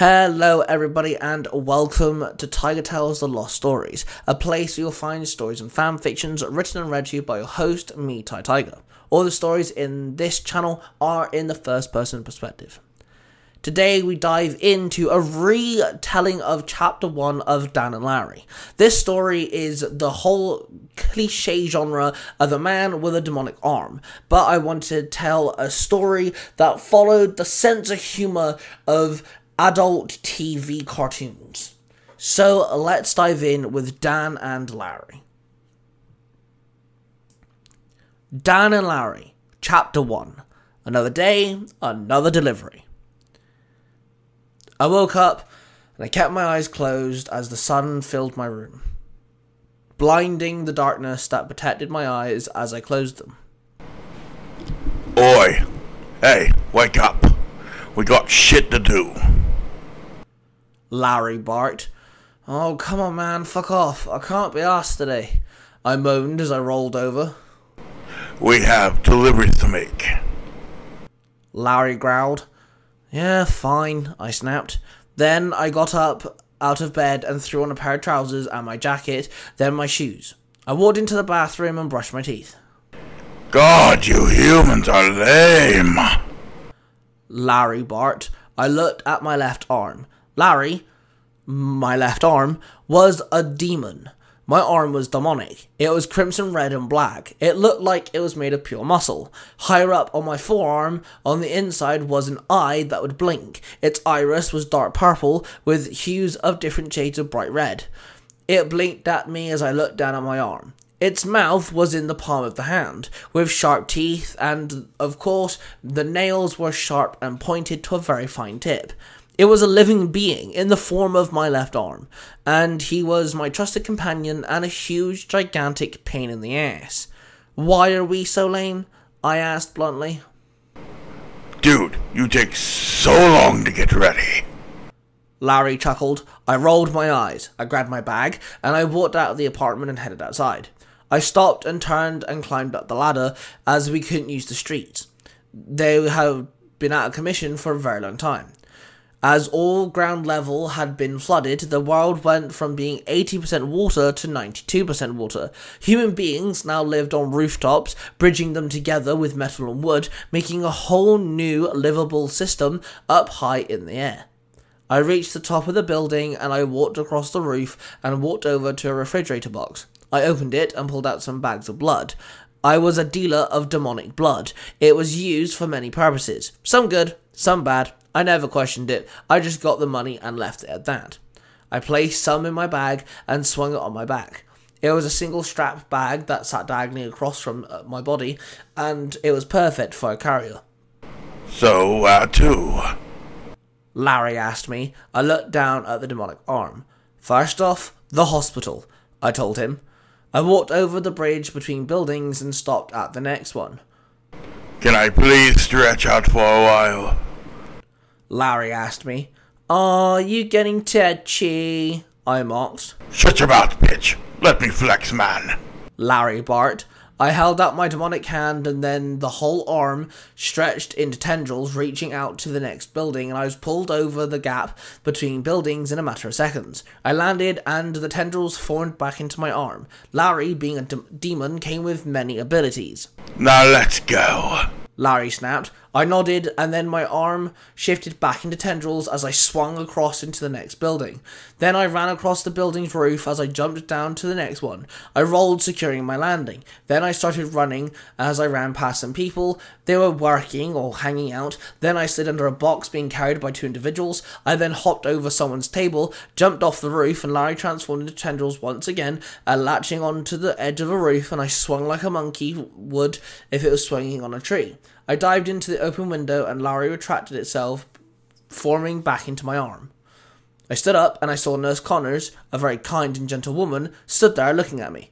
Hello everybody and welcome to Tiger Tells the Lost Stories, a place where you'll find stories and fan fictions written and read to you by your host, me, Tiger. All the stories in this channel are in the first person perspective. Today we dive into a retelling of chapter 1 of Dan and Larry. This story is the whole cliche genre of a man with a demonic arm, but I wanted to tell a story that followed the sense of humour of adult TV cartoons. So let's dive in with Dan and Larry. Dan and Larry, Chapter 1. Another day, another delivery. I woke up and I kept my eyes closed as the sun filled my room, blinding the darkness that protected my eyes as I closed them. Oi! Hey, wake up! We got shit to do. Larry barked. Oh, come on man, fuck off. I can't be arsed today, I moaned as I rolled over. We have deliveries to make. Larry growled. Yeah, fine, I snapped. Then I got up out of bed and threw on a pair of trousers and my jacket, then my shoes. I walked into the bathroom and brushed my teeth. God, you humans are lame. Larry barked. I looked at my left arm. Larry, my left arm, was a demon. My arm was demonic. It was crimson red and black. It looked like it was made of pure muscle. Higher up on my forearm, on the inside, was an eye that would blink. Its iris was dark purple with hues of different shades of bright red. It blinked at me as I looked down at my arm. Its mouth was in the palm of the hand, with sharp teeth, and, of course, the nails were sharp and pointed to a very fine tip. It was a living being in the form of my left arm, and he was my trusted companion and a huge, gigantic pain in the ass. Why are we so lame? I asked bluntly. Dude, you take so long to get ready. Larry chuckled. I rolled my eyes. I grabbed my bag, and I walked out of the apartment and headed outside. I stopped and turned and climbed up the ladder as we couldn't use the streets. They have been out of commission for a very long time. As all ground level had been flooded, the world went from being 80% water to 92% water. Human beings now lived on rooftops, bridging them together with metal and wood, making a whole new livable system up high in the air. I reached the top of the building and I walked across the roof and walked over to a refrigerator box. I opened it and pulled out some bags of blood. I was a dealer of demonic blood. It was used for many purposes. Some good, some bad. I never questioned it. I just got the money and left it at that. I placed some in my bag and swung it on my back. It was a single strap bag that sat diagonally across from my body, and it was perfect for a carrier. So, where to? Larry asked me. I looked down at the demonic arm. First off, the hospital, I told him. I walked over the bridge between buildings and stopped at the next one. Can I please stretch out for a while? Larry asked me. Are you getting touchy? I mocked. Shut your mouth, bitch. Let me flex, man. Larry barked. I held out my demonic hand and then the whole arm stretched into tendrils reaching out to the next building and I was pulled over the gap between buildings in a matter of seconds. I landed and the tendrils formed back into my arm. Larry, being a demon, came with many abilities. Now let's go. Larry snapped. I nodded and then my arm shifted back into tendrils as I swung across into the next building. Then I ran across the building's roof as I jumped down to the next one. I rolled, securing my landing. Then I started running as I ran past some people. They were working or hanging out. Then I slid under a box being carried by two individuals. I then hopped over someone's table, jumped off the roof, and Larry transformed into tendrils once again, latching onto the edge of a roof, and I swung like a monkey would if it was swinging on a tree. I dived into the open window and Larry retracted itself, forming back into my arm. I stood up and I saw Nurse Connors, a very kind and gentle woman, stood there looking at me.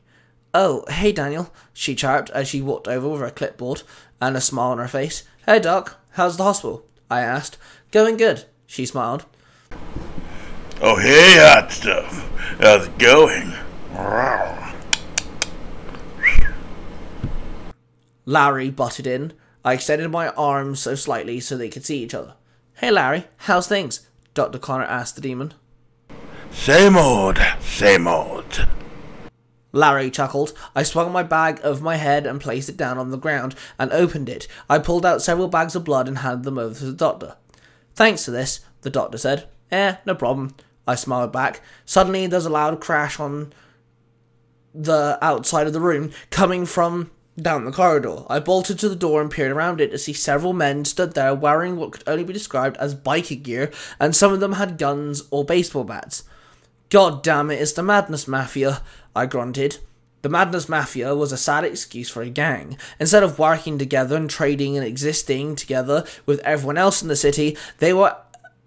Oh, hey Daniel, she chirped as she walked over with her clipboard and a smile on her face. Hey Doc, how's the hospital? I asked. Going good, she smiled. Oh, hey, hot stuff. How's it going? Larry butted in. I extended my arms so slightly so they could see each other. Hey Larry, how's things? Dr. Connor asked the demon. Same old, same old. Larry chuckled. I swung my bag over my head and placed it down on the ground and opened it. I pulled out several bags of blood and handed them over to the doctor. Thanks for this, the doctor said. No problem, I smiled back. Suddenly there's a loud crash on the outside of the room coming from down the corridor. I bolted to the door and peered around it to see several men stood there wearing what could only be described as biker gear, and some of them had guns or baseball bats. God damn it, it's the Madness Mafia, I grunted. The Madness Mafia was a sad excuse for a gang. Instead of working together and trading and existing together with everyone else in the city, they were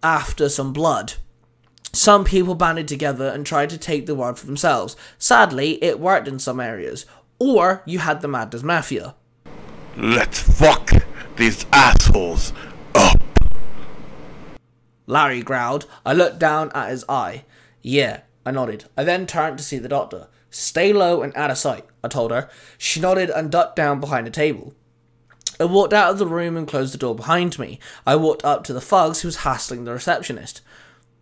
after some blood. Some people banded together and tried to take the world for themselves. Sadly, it worked in some areas. Or you had the Madness Mafia. Let's fuck these assholes up. Larry growled. I looked down at his eye. Yeah, I nodded. I then turned to see the doctor. Stay low and out of sight, I told her. She nodded and ducked down behind a table. I walked out of the room and closed the door behind me. I walked up to the thugs who was hassling the receptionist.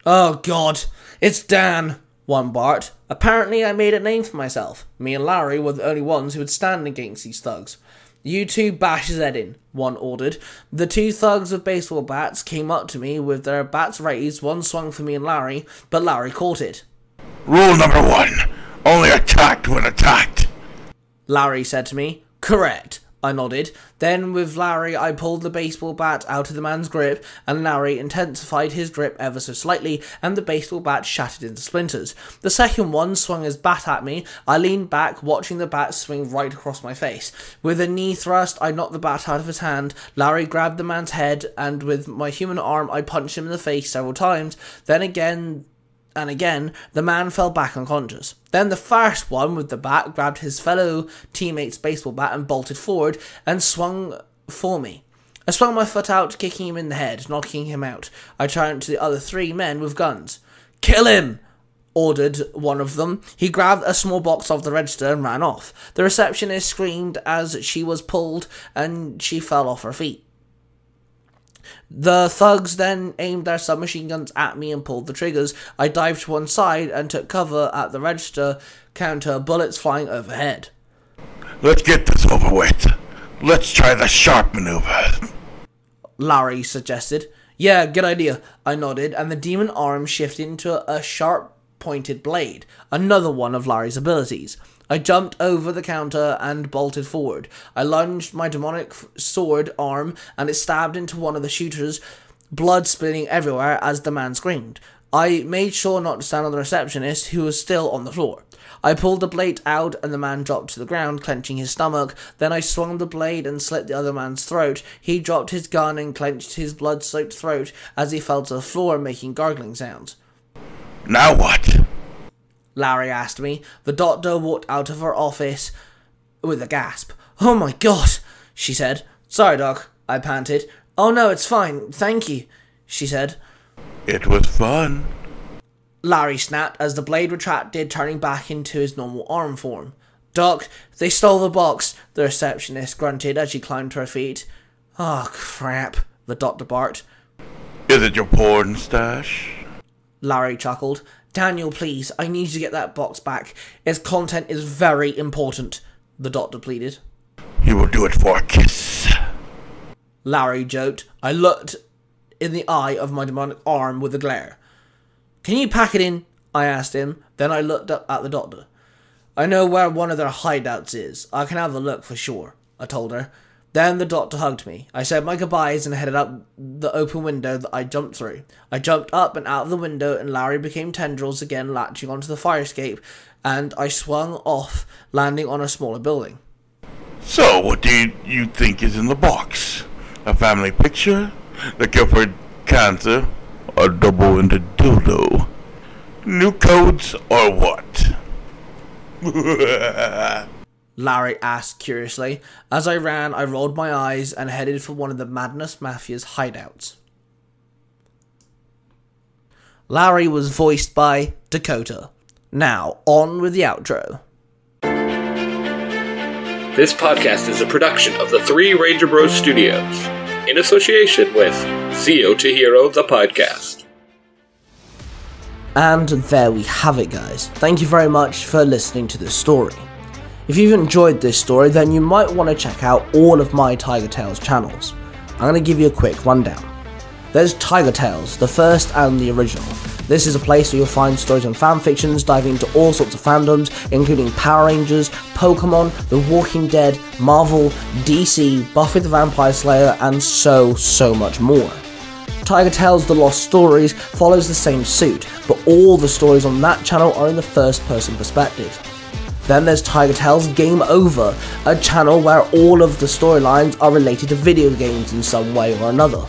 Oh God, it's Dan, one barked. Apparently I made a name for myself. Me and Larry were the only ones who would stand against these thugs. You two bash his head in, one ordered. The two thugs with baseball bats came up to me with their bats raised. One swung for me and Larry, but Larry caught it. Rule number 1, only attacked when attacked, Larry said to me. Correct, I nodded. Then with Larry I pulled the baseball bat out of the man's grip, and Larry intensified his grip ever so slightly, and the baseball bat shattered into splinters. The second one swung his bat at me. I leaned back, watching the bat swing right across my face. With a knee thrust, I knocked the bat out of his hand. Larry grabbed the man's head, and with my human arm I punched him in the face several times. Then again and again, the man fell back unconscious. Then the first one with the bat grabbed his fellow teammate's baseball bat and bolted forward and swung for me. I swung my foot out, kicking him in the head, knocking him out. I turned to the other 3 men with guns. Kill him! Ordered one of them. He grabbed a small box off the register and ran off. The receptionist screamed as she was pulled and she fell off her feet. The thugs then aimed their submachine guns at me and pulled the triggers. I dived to one side and took cover at the register counter, bullets flying overhead. Let's get this over with. Let's try the sharp maneuver, Larry suggested. Yeah, good idea, I nodded, and the demon arm shifted into a sharp-pointed blade, another one of Larry's abilities. I jumped over the counter and bolted forward. I lunged my demonic sword arm and it stabbed into one of the shooters, blood spilling everywhere as the man screamed. I made sure not to stand on the receptionist, who was still on the floor. I pulled the blade out and the man dropped to the ground, clenching his stomach. Then I swung the blade and slit the other man's throat. He dropped his gun and clenched his blood-soaked throat as he fell to the floor, making gargling sounds. Now what? Larry asked me. The doctor walked out of her office with a gasp. Oh my God, she said. Sorry, Doc, I panted. Oh no, it's fine, thank you, she said. It was fun, Larry snapped as the blade retracted, turning back into his normal arm form. Doc, they stole the box, the receptionist grunted as she climbed to her feet. Oh crap, the doctor barked. Is it your porn stash? Larry chuckled. Daniel, please, I need you to get that box back. Its content is very important, the doctor pleaded. You will do it for a kiss, Larry joked. I looked in the eye of my demonic arm with a glare. Can you pack it in? I asked him. Then I looked up at the doctor. I know where one of their hideouts is. I can have a look for sure, I told her. Then the doctor hugged me. I said my goodbyes and headed up the open window that I jumped through. I jumped up and out of the window and Larry became tendrils again, latching onto the fire escape, and I swung off, landing on a smaller building. So, what do you think is in the box? A family picture? The cure for cancer? A double-ended dildo? New codes or what? Larry asked curiously. As I ran, I rolled my eyes and headed for one of the Madness Mafia's hideouts. Larry was voiced by Dakota. Now, on with the outro. This podcast is a production of the Three Ranger Bros Studios, in association with Zio to Hero the Podcast. And there we have it, guys. Thank you very much for listening to this story. If you've enjoyed this story, then you might want to check out all of my Tiger Tales channels. I'm going to give you a quick rundown. There's Tiger Tales, the first and the original. This is a place where you'll find stories and fanfictions diving into all sorts of fandoms, including Power Rangers, Pokemon, The Walking Dead, Marvel, DC, Buffy the Vampire Slayer, and so much more. Tiger Tales The Lost Stories follows the same suit, but all the stories on that channel are in the first person perspective. Then there's Tiger Tales Game Over, a channel where all of the storylines are related to video games in some way or another.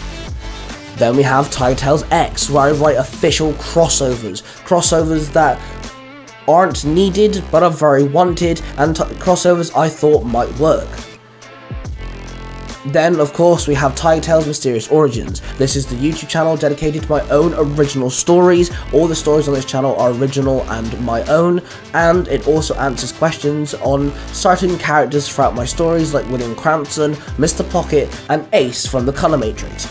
Then we have Tiger Tales X, where I write official crossovers that aren't needed but are very wanted, and crossovers I thought might work. Then, of course, we have Tiger Tales Mysterious Origins. This is the YouTube channel dedicated to my own original stories. All the stories on this channel are original and my own, and it also answers questions on certain characters throughout my stories like William Cranston, Mr. Pocket, and Ace from the Color Matrix.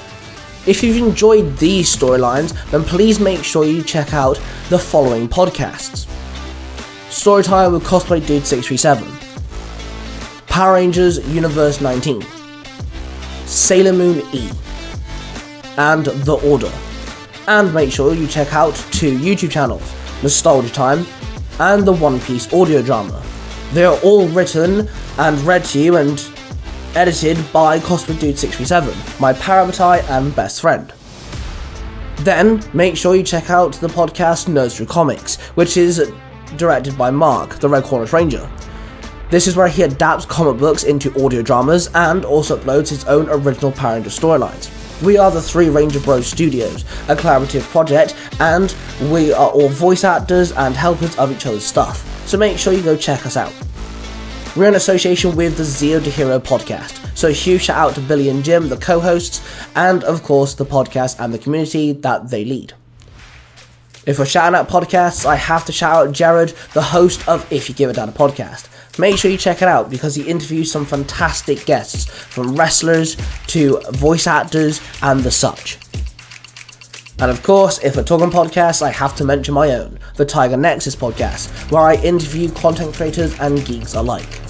If you've enjoyed these storylines, then please make sure you check out the following podcasts. Storytime with Cosplay Dude 637, Power Rangers Universe 19, Sailor Moon E, and The Order. And make sure you check out 2 YouTube channels, Nostalgia Time and the One Piece audio drama. They are all written and read to you and edited by Cosplay Dude 637, my Parabatai and best friend. Then make sure you check out the podcast Nerds Through Comics, which is directed by Mark, the Red Corner Ranger. This is where he adapts comic books into audio dramas and also uploads his own original Power Ranger storylines. We are the 3 Ranger Bros Studios, a collaborative project, and we are all voice actors and helpers of each other's stuff, so make sure you go check us out. We're in association with the Zero to Hero podcast, so a huge shout out to Billy and Jim, the co-hosts, and of course the podcast and the community that they lead. If we're shouting out podcasts, I have to shout out Jared, the host of If You Give a Dad a Podcast. Make sure you check it out because he interviews some fantastic guests, from wrestlers to voice actors and the such. And of course, if we're talking podcasts, I have to mention my own, the Tiger Nexus podcast, where I interview content creators and geeks alike.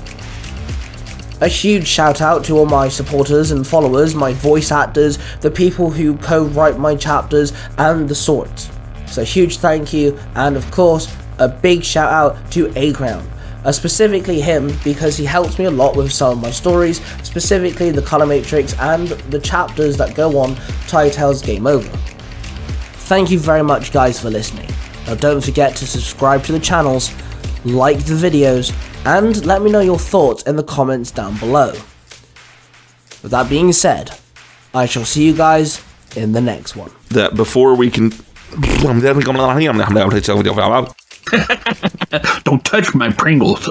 A huge shout out to all my supporters and followers, my voice actors, the people who co-write my chapters, and the sorts. So huge thank you, and of course, a big shout out to A-Crown. Specifically him, because he helps me a lot with some of my stories, specifically the Color Matrix and the chapters that go on Tiger Tales Game Over. Thank you very much guys for listening. Now don't forget to subscribe to the channels, like the videos, and let me know your thoughts in the comments down below. With that being said, I shall see you guys in the next one. That before we can... Don't touch my Pringles.